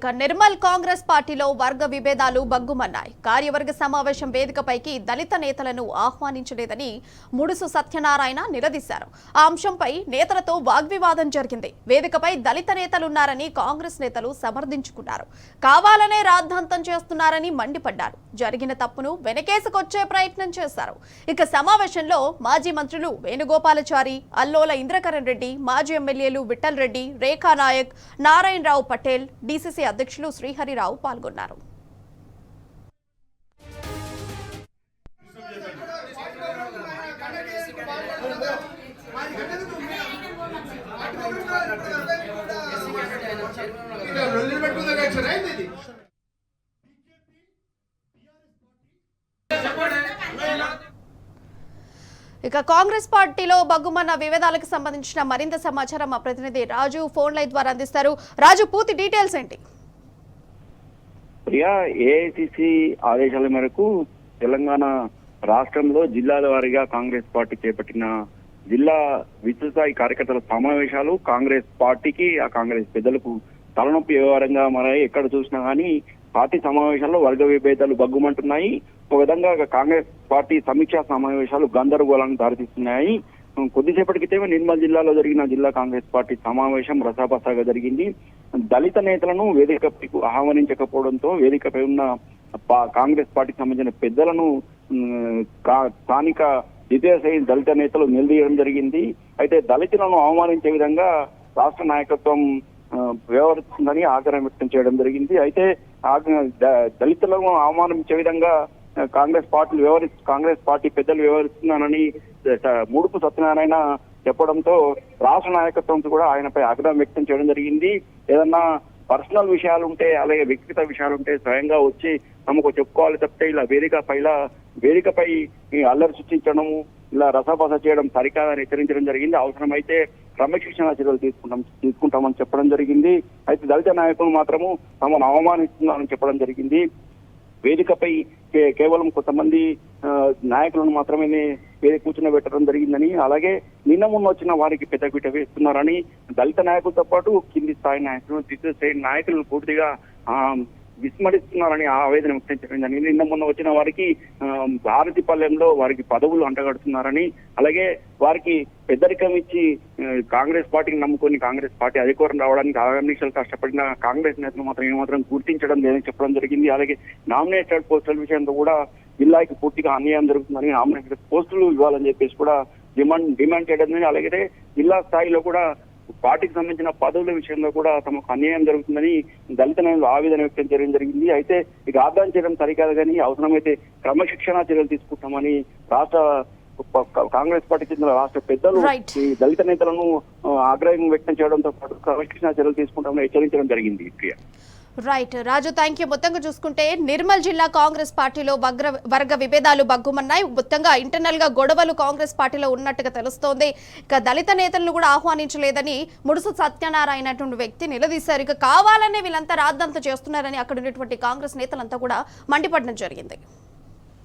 నిర్మల్ కాంగ్రెస్ పార్టీలో వర్గ విభేదాలు బగ్గుమన్నాయి. కార్యవర్గ సమావేశం వేదికపైకి దళిత నేతలను ఆహ్వానించలేదని ముడుసు సత్యనారాయణ నిలదీశారు. ఆ అంశంపై నేతలతో వాగ్వివాదం జరిగింది. వేదికపై దళిత నేతలున్నారని కాంగ్రెస్ నేతలు సమర్థించుకున్నారు. కావాలనే రాద్ధాంతం చేస్తున్నారని మండిపడ్డారు. జరిగిన తప్పును వెనకేసుకొచ్చే ప్రయత్నం చేశారు. ఇక సమావేశంలో మాజీ మంత్రులు వేణుగోపాలచారి, అల్లోల ఇంద్రకరణ్ రెడ్డి, మాజీ ఎమ్మెల్యేలు విఠల్ రెడ్డి, రేఖా నాయక్, నారాయణరావు పటేల్, డీసీసీ అధ్యక్షులు శ్రీహరిరావు పాల్గొన్నారు. ఇక కాంగ్రెస్ పార్టీలో బగ్గుమన్న వివాదాలకు సంబంధించిన మరింత సమాచారం మా ప్రతినిధి రాజు ఫోన్ లైన్ ద్వారా అందిస్తారు. రాజు, పూర్తి డీటెయిల్స్ ఏంటి? ప్రియా, ఏఐసిసి ఆదేశాల మేరకు తెలంగాణ రాష్ట్రంలో జిల్లాల వారీగా కాంగ్రెస్ పార్టీ చేపట్టిన జిల్లా విస్తృతస్థాయి కార్యకర్తల సమావేశాలు కాంగ్రెస్ పార్టీకి, ఆ కాంగ్రెస్ పెద్దలకు తలనొప్పి వ్యవహారంగా మరి ఎక్కడ చూసినా కానీ పార్టీ సమావేశాల్లో వర్గ విభేదాలు బగ్గుమంటున్నాయి. ఒక విధంగా కాంగ్రెస్ పార్టీ సమీక్షా సమావేశాలు గందరగోళానికి దారితీస్తున్నాయి. కొద్దిసేపటి క్రితమే నిర్మల్ జిల్లాలో జరిగిన జిల్లా కాంగ్రెస్ పార్టీ సమావేశం రసాబసాగా జరిగింది. దళిత నేతలను వేదికపై ఆహ్వానించకపోవడంతో వేదికపై ఉన్న కాంగ్రెస్ పార్టీకి సంబంధించిన పెద్దలను స్థానిక ద్వితీయ శ్రేణి దళిత నేతలు నిలదీయడం జరిగింది. అయితే దళితులను అవమానించే విధంగా రాష్ట్ర నాయకత్వం వ్యవహరిస్తుందని ఆగ్రహం వ్యక్తం చేయడం జరిగింది. అయితే దళితులను అవమానించే విధంగా కాంగ్రెస్ పార్టీ పెద్దలు వ్యవహరిస్తున్నానని ముడుపు సత్యనారాయణ చెప్పడంతో రాష్ట్ర నాయకత్వం కూడా ఆయనపై ఆగ్రహం వ్యక్తం చేయడం జరిగింది. ఏదన్నా పర్సనల్ విషయాలుంటే, అలాగే వ్యక్తిగత విషయాలుంటే స్వయంగా వచ్చి తమకు చెప్పుకోవాలి తప్పితే ఇలా వేదికపై అల్లరి సృష్టించడం, ఇలా రసాబస చేయడం సరికాదని హెచ్చరించడం జరిగింది. అవసరమైతే క్రమశిక్షణ చర్యలు తీసుకుంటామని చెప్పడం జరిగింది. అయితే దళిత నాయకులు మాత్రము తమను అవమానిస్తున్నారని చెప్పడం జరిగింది. వేదికపై కేవలం కొంతమంది నాయకులను మాత్రమే కూర్చునబెట్టడం జరిగిందని, అలాగే నిన్న మొన్న వచ్చిన వారికి పెద్దపీట వేస్తున్నారని దళిత నాయకులతో పాటు కింది స్థాయి నాయకులు, ద్వితీయ శ్రేణి నాయకులను పూర్తిగా విస్మరిస్తున్నారని ఆవేదన వ్యక్తం జరిగిందని, నిన్న మొన్న వచ్చిన వారికి భారతిపల్లెంలో వారికి పదవులు అంటగడుతున్నారని, అలాగే వారికి పెద్దరికం ఇచ్చి కాంగ్రెస్ పార్టీని నమ్ముకొని కాంగ్రెస్ పార్టీ అధికారం రావడానికి ఆగర్నిషలు కష్టపడిన కాంగ్రెస్ నేతలు మాత్రం ఏమాత్రం గుర్తించడం లేదని చెప్పడం జరిగింది. అలాగే నామినేటెడ్ పోస్టుల విషయంలో కూడా జిల్లాకి పూర్తిగా అన్యాయం జరుగుతుందని, నామినేటెడ్ పోస్టులు ఇవ్వాలని చెప్పేసి కూడా డిమాండ్ చేయడం జరిగింది. అలాగే జిల్లా స్థాయిలో కూడా పార్టీకి సంబంధించిన పదవుల విషయంలో కూడా తమకు అన్యాయం జరుగుతుందని దళిత నాయకులు ఆవేదన వ్యక్తం చేయడం జరిగింది. అయితే ఇక ఆగ్రహం చేయడం సరికాదు కానీ అవసరమైతే క్రమశిక్షణ చర్యలు తీసుకుంటామని రాష్ట్ర కాంగ్రెస్ పార్టీకి చెందిన రాష్ట్ర పెద్దలు ఈ దళిత నేతలను ఆగ్రహం వ్యక్తం చేయడంతో పాటు క్రమశిక్షణ చర్యలు తీసుకుంటామని హెచ్చరించడం జరిగింది. Priya, right Raju, thank you. మొత్తంగా చూసుకుంటే నిర్మల్ జిల్లా కాంగ్రెస్ పార్టీలో వర్గ విభేదాలు బగ్గుమన్నాయి. మొత్తంగా ఇంటర్నల్ గా గొడవలు కాంగ్రెస్ పార్టీలో ఉన్నట్టుగా తెలుస్తోంది. ఇక దళిత నేతలను కూడా ఆహ్వానించలేదని ముడుసు సత్యనారాయణ అటువంటి వ్యక్తి నిలదీశారు. ఇక కావాలనే వీళ్ళంతా రాద్ధాంతం చేస్తున్నారని అక్కడ ఉన్నటువంటి కాంగ్రెస్ నేతలంతా కూడా మండిపడడం జరిగింది.